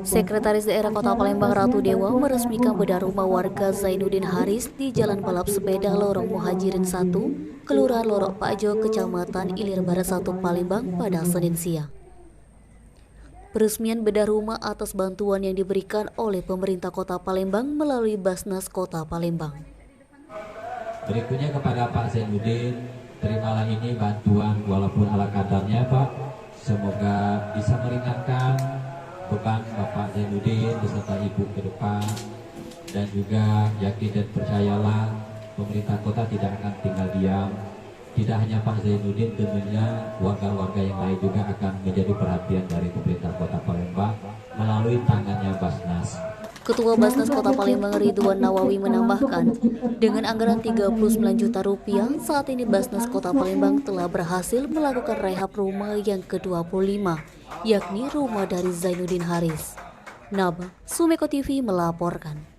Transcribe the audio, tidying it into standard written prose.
Sekretaris Daerah Kota Palembang Ratu Dewa meresmikan bedah rumah warga Zainuddin Haris di Jalan Balap Sepeda Lorong Muhajirin 1, Kelurahan Lorok Pakjo, Kecamatan Ilir Barat 1, Palembang pada Senin siang. Peresmian bedah rumah atas bantuan yang diberikan oleh pemerintah Kota Palembang melalui Basnas Kota Palembang. Berikutnya kepada Pak Zainuddin, terimalah ini bantuan walaupun ala kadarnya Pak. Semoga bisa meringankan beban Bapak Zainuddin beserta Ibu ke depan, dan juga yakin dan percayalah pemerintah kota tidak akan tinggal diam. Tidak hanya Pak Zainuddin, tentunya warga-warga yang lain juga akan menjadi perhatian dari pemerintah Kota Palembang melalui tangannya Basnas. Ketua Basnas Kota Palembang Ridwan Nawawi menambahkan, dengan anggaran 39 juta rupiah, saat ini Basnas Kota Palembang telah berhasil melakukan rehab rumah yang ke-25, yakni rumah dari Zainuddin Haris. Naba, Sumeko TV melaporkan.